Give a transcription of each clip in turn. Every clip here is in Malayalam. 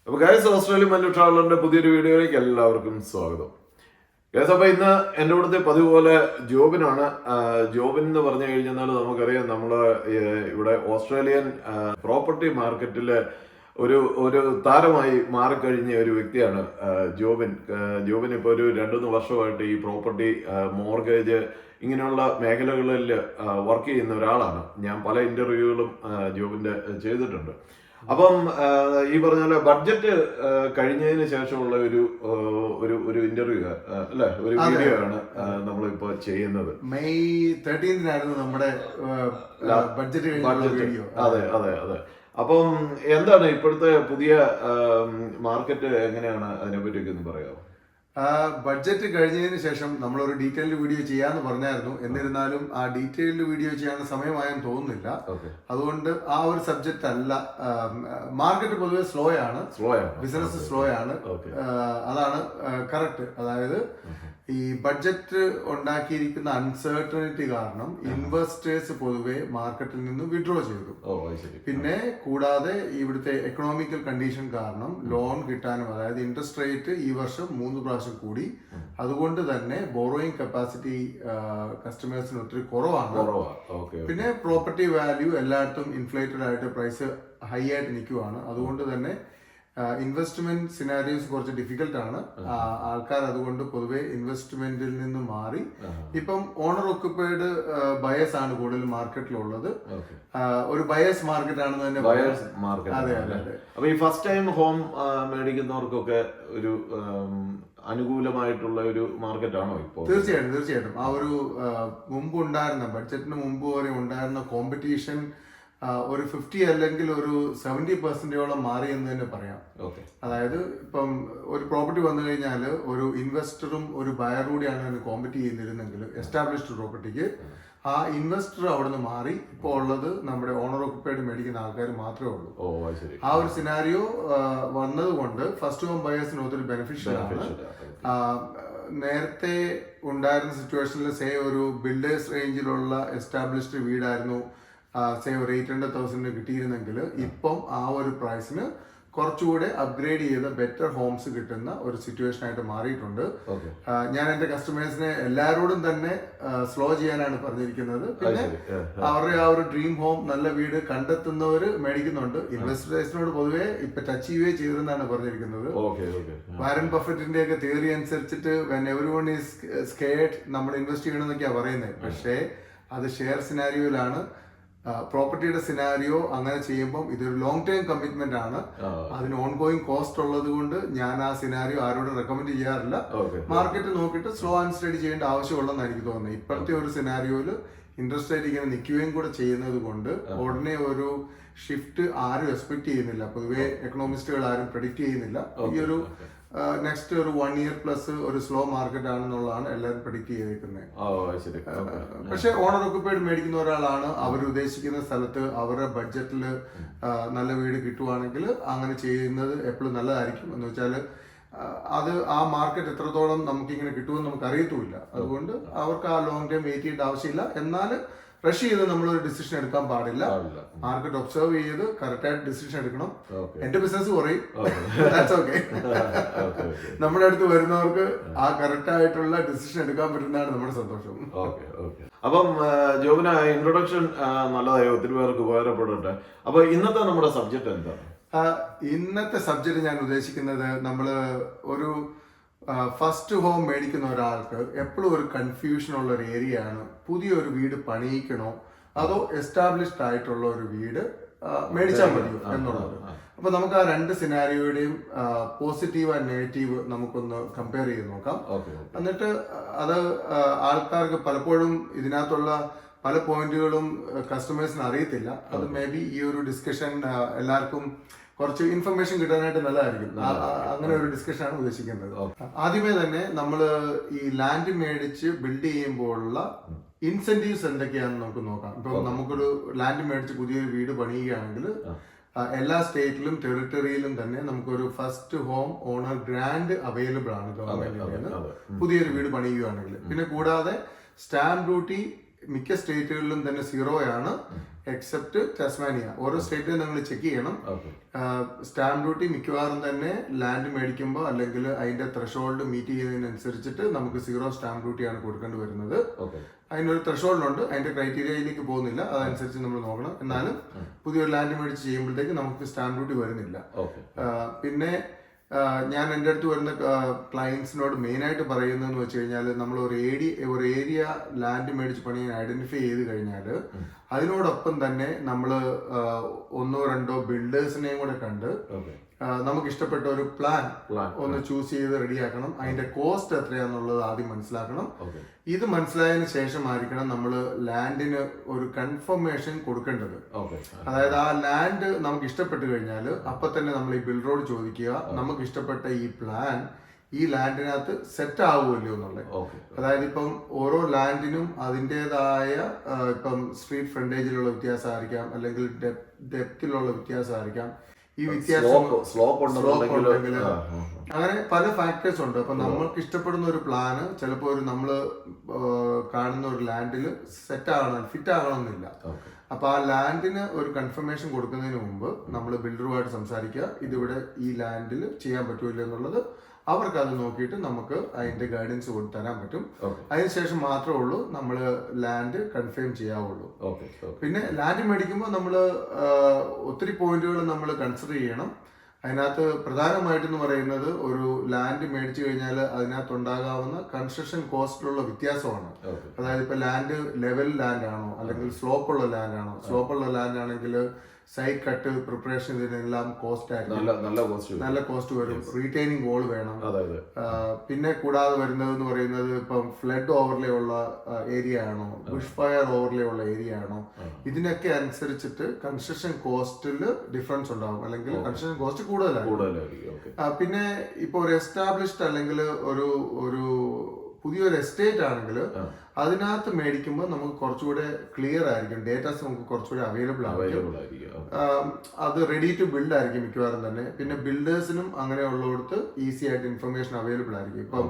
അപ്പോൾ ഗൈസ്, ഓസ്ട്രേലിയൻ മല്ലു ട്രാവലറിന്റെ പുതിയൊരു വീഡിയോയിലേക്ക് എല്ലാവർക്കും സ്വാഗതം. ഗൈസ്, അപ്പോൾ ഇന്ന് എൻ്റെ കൂടത്തെ പതിവ് പോലെ ജോബിനാണ്. ജോബിൻ എന്ന് പറഞ്ഞു കഴിഞ്ഞാൽ നമുക്കറിയാം, നമ്മൾ ഇവിടെ ഓസ്ട്രേലിയൻ പ്രോപ്പർട്ടി മാർക്കറ്റിലെ ഒരു താരമായി മാറിക്കഴിഞ്ഞ ഒരു വ്യക്തിയാണ് ജോബിൻ. ജോബിൻ ഇപ്പോൾ ഒരു 2-3 വർഷമായിട്ട് ഈ പ്രോപ്പർട്ടി മോർഗേജ് ഇങ്ങനെയുള്ള മേഖലകളിൽ വർക്ക് ചെയ്യുന്ന ഒരാളാണ്. ഞാൻ പല ഇന്റർവ്യൂകളും ജോബിന്റെ ചെയ്തിട്ടുണ്ട്. അപ്പം ഈ പറഞ്ഞ പോലെ ബഡ്ജറ്റ് കഴിഞ്ഞതിന് ശേഷമുള്ള ഒരു ഇന്റർവ്യൂ അല്ലെ, ഒരു വീഡിയോ ആണ് നമ്മളിപ്പോ ചെയ്യുന്നത്. മെയ് 13 നമ്മുടെ ബഡ്ജറ്റ്. അതെ അതെ അതെ. അപ്പം എന്താണ് ഇപ്പോഴത്തെ പുതിയ മാർക്കറ്റ്, എങ്ങനെയാണ് അതിനെ പറ്റിയൊക്കെ ഒന്ന് പറയാമോ? ബഡ്ജറ്റ് കഴിഞ്ഞതിന് ശേഷം നമ്മളൊരു ഡീറ്റെയിൽഡ് വീഡിയോ ചെയ്യാന്ന് പറഞ്ഞായിരുന്നു. എന്നിരുന്നാലും ആ ഡീറ്റെയിൽഡ് വീഡിയോ ചെയ്യാൻ സമയമായെന്ന് തോന്നുന്നില്ല. അതുകൊണ്ട് ആ ഒരു സബ്ജക്റ്റ് അല്ല. മാർക്കറ്റ് പൊതുവെ സ്ലോ ആണ്, ബിസിനസ് സ്ലോ ആണ്. അതാണ് കറക്റ്റ്. അതായത് ഈ ബഡ്ജറ്റ് ഉണ്ടാക്കിയിരിക്കുന്ന അൺസർട്ടനിറ്റി കാരണം ഇൻവെസ്റ്റേഴ്സ് പൊതുവെ മാർക്കറ്റിൽ നിന്ന് വിഡ്രോ ചെയ്തു. പിന്നെ കൂടാതെ ഇവിടുത്തെ എക്കണോമിക്കൽ കണ്ടീഷൻ കാരണം ലോൺ കിട്ടാനും, അതായത് ഇൻട്രസ്റ്റ് റേറ്റ് ഈ വർഷം 3 പ്രാവശ്യം കൂടി. അതുകൊണ്ട് തന്നെ ബോറോയിങ് കപ്പാസിറ്റി കസ്റ്റമേഴ്സിന് ഒത്തിരി കുറവാണ്. പിന്നെ പ്രോപ്പർട്ടി വാല്യൂ എല്ലായിടത്തും ഇൻഫ്ലേറ്റഡ് ആയിട്ട് പ്രൈസ് ഹൈ ആയിട്ട് നിൽക്കുവാണ്. അതുകൊണ്ട് തന്നെ ഇൻവെസ്റ്റ്മെന്റ് സിനാരിയോസ് കുറച്ച് ഡിഫിക്കൽട്ട് ആണ്. ആൾക്കാർ അതുകൊണ്ട് പൊതുവെ ഇൻവെസ്റ്റ്മെന്റിൽ നിന്ന് മാറി ഇപ്പം ഓണർ ഒക്യുപ്പൈഡ് ബയേഴ്സ് ആണ് കൂടുതൽ മാർക്കറ്റിലുള്ളത്. ഒരു ബയേഴ്സ് മാർക്കറ്റ് ആണെന്ന് തന്നെ. അതെ അതെ. അപ്പൊ ഈ ഫസ്റ്റ് ടൈം ഹോം മേടിക്കുന്നവർക്കൊക്കെ ഒരു അനുകൂലമായിട്ടുള്ള ഒരു മാർക്കറ്റ് ആണോ ഇപ്പോൾ? തീർച്ചയായിട്ടും. ആ ഒരു മുമ്പ് ഉണ്ടായിരുന്ന ബഡ്ജറ്റിന് മുമ്പ് വരെ ഉണ്ടായിരുന്ന കോമ്പറ്റീഷൻ ഒരു 50 അല്ലെങ്കിൽ ഒരു 70% മാറി എന്ന് തന്നെ പറയാം. അതായത് ഇപ്പം ഒരു പ്രോപ്പർട്ടി വന്നു കഴിഞ്ഞാൽ ഒരു ഇൻവെസ്റ്ററും ഒരു ബയറും കൂടിയാണ് കോമ്പറ്റ് ചെയ്യുന്നിരുന്നെങ്കിൽ എസ്റ്റാബ്ലിഷ്ഡ് പ്രോപ്പർട്ടിക്ക് ആ ഇൻവെസ്റ്റർ അവിടെ നിന്ന് മാറി ഇപ്പോൾ ഉള്ളത് നമ്മുടെ ഓണർ ഒക്യുപ്പൈഡ് മേടിക്കുന്ന ആൾക്കാർ മാത്രമേ ഉള്ളൂ. ആ ഒരു സിനാരിയോ വന്നതുകൊണ്ട് ഫസ്റ്റ് ഹോം ബയേഴ്സിന് ഒത്തിരി ബെനിഫിഷ്യൽ ആണ്. നേരത്തെ ഉണ്ടായിരുന്ന സിറ്റുവേഷനിൽ സേ ഒരു ബിൽഡേഴ്സ് റേഞ്ചിലുള്ള എസ്റ്റാബ്ലിഷ്ഡ് വീടായിരുന്നു ഒരു 800,000 കിട്ടിയിരുന്നെങ്കിൽ ഇപ്പം ആ ഒരു പ്രൈസിന് കുറച്ചുകൂടെ അപ്ഗ്രേഡ് ചെയ്ത ബെറ്റർ ഹോംസ് കിട്ടുന്ന ഒരു സിറ്റുവേഷൻ ആയിട്ട് മാറിയിട്ടുണ്ട്. ഞാൻ എന്റെ കസ്റ്റമേഴ്സിനെ എല്ലാവരോടും തന്നെ സ്ലോ ചെയ്യാനാണ് പറഞ്ഞിരിക്കുന്നത്. പിന്നെ അവരുടെ ആ ഒരു ഡ്രീം ഹോം, നല്ല വീട് കണ്ടെത്തുന്നവര് മേടിക്കുന്നുണ്ട്. ഇൻവെസ്റ്റേഴ്സിനോട് പൊതുവെ ഇപ്പൊ ടച്ച് ചെയ്യുകയെ ചെയ്തെന്നാണ് പറഞ്ഞിരിക്കുന്നത്. വാരൻ ബഫറ്റിന്റെ ഒക്കെ തിയറി അനുസരിച്ചിട്ട് വെൻ എവരിവൺ ഈസ് സ്കേർഡ് നമ്മൾ ഇൻവെസ്റ്റ് ചെയ്യണമെന്നൊക്കെയാ പറയുന്നത്. പക്ഷേ അത് ഷെയർ സിനാരിയോയിലാണ്. പ്രോപ്പർട്ടിയുടെ സിനാരിയോ അങ്ങനെ ചെയ്യുമ്പോൾ ഇതൊരു ലോങ് ടൈം കമ്മിറ്റ്മെന്റ് ആണ്. അതിന് ഓൺ ഗോയിങ് കോസ്റ്റ് ഉള്ളത് കൊണ്ട് ഞാൻ ആ സിനാരിയോ ആരോടും റെക്കമെൻഡ് ചെയ്യാറില്ല. മാർക്കറ്റ് നോക്കിയിട്ട് സ്ലോ ആൻഡ് സ്റ്റഡി ചെയ്യേണ്ട ആവശ്യമുള്ളതെന്ന് എനിക്ക് തോന്നുന്നത്. ഇപ്പോഴത്തെ ഒരു സിനാരിയോയിൽ ഇൻട്രസ്റ്റ് റേറ്റ് ഇങ്ങനെ നിൽക്കുകയും കൂടെ ചെയ്യുന്നത് കൊണ്ട് ഉടനെ ഒരു ഷിഫ്റ്റ് ആരും എക്സ്പെക്ട് ചെയ്യുന്നില്ല. പൊതുവെ എക്കണോമിസ്റ്റുകൾ ആരും പ്രെഡിക്റ്റ് ചെയ്യുന്നില്ല. ഈ ഒരു നെക്സ്റ്റ് ഒരു 1 year പ്ലസ് ഒരു സ്ലോ മാർക്കറ്റ് ആണെന്നുള്ളതാണ് എല്ലാവരും പ്രെഡിക്റ്റ് ചെയ്തേക്കുന്നത്. പക്ഷെ ഓണർ ഒക്യുപ്പൈഡ് മേടിക്കുന്ന ഒരാളാണ്, അവർ ഉദ്ദേശിക്കുന്ന സ്ഥലത്ത് അവരുടെ ബഡ്ജറ്റിൽ നല്ല വീട് കിട്ടുവാണെങ്കിൽ അങ്ങനെ ചെയ്യുന്നത് എപ്പോഴും നല്ലതായിരിക്കും. എന്ന് വെച്ചാൽ അത് ആ മാർക്കറ്റ് എത്രത്തോളം നമുക്കിങ്ങനെ കിട്ടുമെന്ന് നമുക്ക് അറിയത്തുമില്ല. അതുകൊണ്ട് അവർക്ക് ആ ലോങ് ടൈം വെയിറ്റ് ചെയ്യേണ്ട ആവശ്യമില്ല. എന്നാൽ റഷ് ചെയ്ത് നമ്മളൊരു ഡിസിഷൻ എടുക്കാൻ പാടില്ല. മാർക്കറ്റ് ഒബ്സർവ് ചെയ്ത് കറക്റ്റായിട്ട് ഡിസിഷൻ എടുക്കണം. എന്റെ ബിസിനസ് കുറയും, നമ്മുടെ അടുത്ത് വരുന്നവർക്ക് ആ കറക്റ്റ് ആയിട്ടുള്ള ഡിസിഷൻ എടുക്കാൻ പറ്റുന്നതാണ് നമ്മുടെ സന്തോഷം. അപ്പം ജോബിന് ഇൻട്രൊഡക്ഷൻ നല്ലതായി, ഒത്തിരി പേർക്ക് ഉപകാരപ്പെടട്ടെ. അപ്പൊ ഇന്നത്തെ നമ്മുടെ സബ്ജക്ട് എന്താണ്? ഇന്നത്തെ സബ്ജക്ട് ഞാൻ ഉദ്ദേശിക്കുന്നത്, നമ്മള് ഒരു ഫസ്റ്റ് ഹോം മേടിക്കുന്ന ഒരാൾക്ക് എപ്പോഴും ഒരു കൺഫ്യൂഷൻ ഉള്ള ഒരു ഏരിയ ആണ്. പുതിയൊരു വീട് പണിയിക്കണോ അതോ എസ്റ്റാബ്ലിഷ്ഡ് ആയിട്ടുള്ള ഒരു വീട് മേടിച്ചാൽ മതിയോ എന്നുള്ളത്. അപ്പൊ നമുക്ക് ആ 2 സിനാരിയോയുടെയും പോസിറ്റീവ് ആൻഡ് നെഗറ്റീവ് നമുക്കൊന്ന് കമ്പയർ ചെയ്ത് നോക്കാം. എന്നിട്ട് അത് ആൾക്കാർക്ക് പലപ്പോഴും ഇതിനകത്തുള്ള പല പോയിന്റുകളും കസ്റ്റമേഴ്സിന് അറിയത്തില്ല. അത് മേ ബി ഈ ഒരു ഡിസ്കഷൻ എല്ലാവർക്കും കുറച്ച് ഇൻഫർമേഷൻ കിട്ടാനായിട്ട് നല്ലതായിരിക്കും. അങ്ങനെ ഒരു ഡിസ്കഷൻ ആണ് ഉദ്ദേശിക്കുന്നത്. ആദ്യമേ തന്നെ നമ്മൾ ഈ ലാൻഡ് മേടിച്ച് ബിൽഡ് ചെയ്യുമ്പോഴുള്ള ഇൻസെന്റീവ്സ് എന്തൊക്കെയാണെന്ന് നമുക്ക് നോക്കാം. ഇപ്പൊ നമുക്കൊരു ലാൻഡ് മേടിച്ച് പുതിയൊരു വീട് പണിയുകയാണെങ്കിൽ എല്ലാ സ്റ്റേറ്റിലും ടെറിട്ടറിയിലും തന്നെ നമുക്കൊരു first home owner grant available ആണ് ഗവൺമെന്റിന് പുതിയൊരു വീട് പണിയുകയാണെങ്കിൽ. പിന്നെ കൂടാതെ സ്റ്റാമ്പ് ഡ്യൂട്ടി മിക്ക സ്റ്റേറ്റുകളിലും തന്നെ 0 ആണ്. എക്സെപ്റ്റ് ടെസ്മാനിയ. ഓരോ സ്റ്റേറ്റിലും നിങ്ങൾ ചെക്ക് ചെയ്യണം. ഓക്കെ. സ്റ്റാമ്പ് ഡ്യൂട്ടി മിക്കവാറും തന്നെ ലാൻഡ് മേടിക്കുമ്പോൾ അല്ലെങ്കിൽ അതിന്റെ ത്രെഷോൾഡ് മീറ്റ് ചെയ്യുന്നതിനനുസരിച്ചിട്ട് നമുക്ക് 0 സ്റ്റാമ്പ് ഡ്യൂട്ടിയാണ് കൊടുക്കേണ്ടി വരുന്നത്. ഓക്കെ. അതിനൊരു ത്രെഷോൾഡ്, അതിന്റെ ക്രൈറ്റീരിയയിലേക്ക് പോകുന്നില്ല, അതനുസരിച്ച് നമ്മൾ നോക്കണം. എന്നാലും പുതിയൊരു ലാൻഡ് മേടിച്ച് ചെയ്യുമ്പോഴത്തേക്ക് നമുക്ക് സ്റ്റാമ്പ് ഡ്യൂട്ടി വരുന്നില്ല. ഓക്കെ. പിന്നെ ഞാൻ എൻ്റെ അടുത്ത് വരുന്ന ക്ലയൻസിനോട് മെയിനായിട്ട് പറയുന്നതെന്ന് വെച്ച് കഴിഞ്ഞാൽ, നമ്മൾ ഒരു ഏരിയ ലാൻഡ് മേടിച്ച് പണിയാൻ ഐഡന്റിഫൈ ചെയ്ത് കഴിഞ്ഞാൽ അതിനോടൊപ്പം തന്നെ നമ്മൾ 1-2 ബിൽഡേഴ്സിനെയും കൂടെ കണ്ട് നമുക്ക് ഇഷ്ടപ്പെട്ട ഒരു പ്ലാൻ ഒന്ന് ചൂസ് ചെയ്ത് റെഡിയാക്കണം. അതിന്റെ കോസ്റ്റ് എത്രയാന്നുള്ളത് ആദ്യം മനസ്സിലാക്കണം. ഇത് മനസ്സിലായതിനു ശേഷമായിരിക്കണം നമ്മൾ ലാൻഡിന് ഒരു കൺഫർമേഷൻ കൊടുക്കേണ്ടത്. അതായത് ആ ലാൻഡ് നമുക്ക് ഇഷ്ടപ്പെട്ടു കഴിഞ്ഞാൽ അപ്പൊ തന്നെ നമ്മൾ ഈ ബിൽഡറോട് ചോദിക്കുക, നമുക്ക് ഇഷ്ടപ്പെട്ട ഈ പ്ലാൻ ഈ ലാൻഡിനകത്ത് സെറ്റ് ആവുമല്ലോ എന്നുള്ളത്. അതായത് ഇപ്പം ഓരോ ലാൻഡിനും അതിൻ്റെതായ ഇപ്പം സ്ട്രീറ്റ് ഫ്രണ്ടേജിലുള്ള വ്യത്യാസമായിരിക്കാം, അല്ലെങ്കിൽ ഡെപ്തിലുള്ള വ്യത്യാസമായിരിക്കാം. ഈ വ്യത്യാസം അങ്ങനെ പല ഫാക്ടേഴ്സ് ഉണ്ട്. അപ്പൊ നമ്മൾക്ക് ഇഷ്ടപ്പെടുന്ന ഒരു പ്ലാന് ചിലപ്പോൾ ഒരു നമ്മള് കാണുന്ന ഒരു ലാൻഡിൽ സെറ്റ് ആകണം, ഫിറ്റ് ആകണമെന്നില്ല. അപ്പൊ ആ ലാൻഡിന് ഒരു കൺഫർമേഷൻ കൊടുക്കുന്നതിന് മുമ്പ് നമ്മൾ ബിൽഡറുമായിട്ട് സംസാരിക്കുക, ഇതിവിടെ ഈ ലാൻഡിൽ ചെയ്യാൻ പറ്റൂല എന്നുള്ളത്. അവർക്ക് അത് നോക്കിയിട്ട് നമുക്ക് അതിന്റെ ഗൈഡൻസ് തരാൻ പറ്റും. അതിനുശേഷം മാത്രമേ ഉള്ളൂ നമ്മൾ ലാൻഡ് കൺഫേം ചെയ്യാവുള്ളൂ. പിന്നെ ലാൻഡ് മേടിക്കുമ്പോൾ നമ്മൾ ഒത്തിരി പോയിന്റുകൾ നമ്മൾ കൺസിഡർ ചെയ്യണം. അതിനകത്ത് പ്രധാനമായിട്ടെന്ന് പറയുന്നത്, ഒരു ലാൻഡ് മേടിച്ചു കഴിഞ്ഞാൽ അതിനകത്ത് ഉണ്ടാകാവുന്ന കൺസ്ട്രക്ഷൻ കോസ്റ്റിലുള്ള വ്യത്യാസമാണ്. അതായത് ഇപ്പൊ ലാൻഡ് ലെവൽ ലാൻഡ് ആണോ അല്ലെങ്കിൽ സ്ലോപ്പുള്ള ലാൻഡ് ആണോ? സ്ലോപ്പുള്ള ലാൻഡ് ആണെങ്കിൽ സൈഡ് കട്ട് പ്രിപ്പറേഷൻ ഇതിനെല്ലാം കോസ്റ്റ് ആയിരിക്കും, നല്ല കോസ്റ്റ് വരും. റീറ്റെയിനിങ് വോൾ വേണം. പിന്നെ കൂടാതെ വരുന്നത് എന്ന് പറയുന്നത്, ഇപ്പം ഫ്ലഡ് ഓവർലേ ഉള്ള ഏരിയ ആണോ, ബുഷ് ഫയർ ഓവർലേ ഉള്ള ഏരിയ ആണോ, ഇതിനൊക്കെ അനുസരിച്ചിട്ട് കൺസ്ട്രക്ഷൻ കോസ്റ്റിൽ ഡിഫറൻസ് ഉണ്ടാവും, അല്ലെങ്കിൽ കൺസ്ട്രക്ഷൻ കോസ്റ്റ് കൂടുതലായിരിക്കും. പിന്നെ ഇപ്പൊ ഒരു എസ്റ്റാബ്ലിഷ്ഡ് അല്ലെങ്കിൽ ഒരു പുതിയൊരു എസ്റ്റേറ്റ് ആണെങ്കിൽ അതിനകത്ത് മേടിക്കുമ്പോൾ നമുക്ക് കുറച്ചുകൂടെ ക്ലിയർ ആയിരിക്കും, ഡേറ്റാസ് നമുക്ക് കുറച്ചുകൂടെ അവൈലബിൾ ആയിരിക്കും. അത് റെഡി ടു ബിൽഡ് ആയിരിക്കും മിക്കവാറും തന്നെ. പിന്നെ ബിൽഡേഴ്സിനും അങ്ങനെയുള്ളടത്ത് ഈസി ആയിട്ട് ഇൻഫർമേഷൻ അവൈലബിൾ ആയിരിക്കും. ഇപ്പം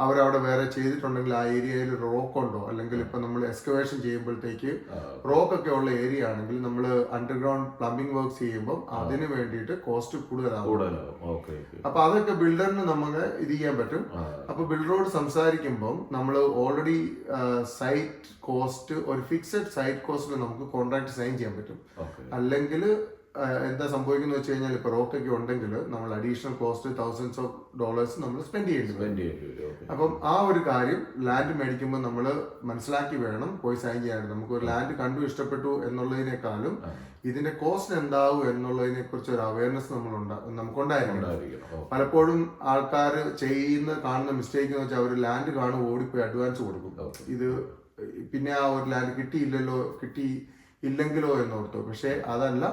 അവരവിടെ വേറെ ചെയ്തിട്ടുണ്ടെങ്കിൽ ആ ഏരിയയിൽ റോക്ക് ഉണ്ടോ, അല്ലെങ്കിൽ ഇപ്പൊ നമ്മൾ എക്സ്കവേഷൻ ചെയ്യുമ്പോഴത്തേക്ക് റോക്ക് ഒക്കെ ഉള്ള ഏരിയ ആണെങ്കിൽ നമ്മൾ അണ്ടർഗ്രൗണ്ട് പ്ലംബിംഗ് വർക്ക്സ് ചെയ്യുമ്പോൾ അതിന് വേണ്ടിയിട്ട് കോസ്റ്റ് കൂടുതലാവും. അപ്പൊ അതൊക്കെ ബിൽഡറിന് നമുക്ക് ഇത് ചെയ്യാൻ പറ്റും. അപ്പൊ ബിൽഡറോട് സംസാരിക്കുമ്പോൾ നമ്മൾ ഓൾറെഡി സൈറ്റ് കോസ്റ്റ്, ഒരു ഫിക്സഡ് സൈറ്റ് കോസ്റ്റിൽ നമുക്ക് കോൺട്രാക്ട് സൈൻ ചെയ്യാൻ പറ്റും. അല്ലെങ്കിൽ എന്താ സംഭവിക്കുന്ന വെച്ച് കഴിഞ്ഞാൽ, ഇപ്പൊ റോക്കൊക്കെ ഉണ്ടെങ്കിൽ നമ്മൾ അഡീഷണൽ കോസ്റ്റ് $1000s നമ്മൾ സ്പെൻഡ് ചെയ്യേണ്ടി വരും. അപ്പം ആ ഒരു കാര്യം ലാൻഡ് മേടിക്കുമ്പോൾ നമ്മൾ മനസ്സിലാക്കി വേണം പോയി സൈൻ ചെയ്യാനായിട്ട്. നമുക്ക് ഒരു ലാൻഡ് കണ്ടു ഇഷ്ടപ്പെട്ടു എന്നുള്ളതിനേക്കാളും ഇതിന്റെ കോസ്റ്റ് എന്താവും എന്നുള്ളതിനെ കുറിച്ച് ഒരു അവയർനെസ് നമുക്കുണ്ടായിരിക്കണം. പലപ്പോഴും ആൾക്കാർ കാണുന്ന മിസ്റ്റേക്ക് എന്ന് വെച്ചാൽ അവർ ലാൻഡ് കാണും ഓടിപ്പോയി അഡ്വാൻസ് കൊടുക്കും. ഇത് പിന്നെ ആ ഒരു ലാൻഡ് കിട്ടിയില്ലെങ്കിലോ എന്നോർത്തു. പക്ഷെ അതല്ല,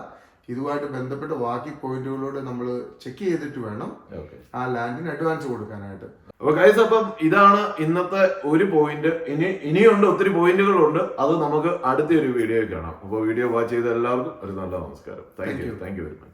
ഇതുമായിട്ട് ബന്ധപ്പെട്ട ബാക്കി പോയിന്റുകളോട് നമ്മൾ ചെക്ക് ചെയ്തിട്ട് വേണം ആ ലാൻഡിന് അഡ്വാൻസ് കൊടുക്കാനായിട്ട്. അപ്പം ഇതാണ് ഇന്നത്തെ ഒരു പോയിന്റ്. ഇനിയുണ്ട്, ഒത്തിരി പോയിന്റുകളുണ്ട്. അത് നമുക്ക് അടുത്ത ഒരു വീഡിയോ കാണാം. അപ്പോൾ വീഡിയോ വാച്ച് ചെയ്ത എല്ലാവർക്കും ഒരു നല്ല നമസ്കാരം. Thank you very much.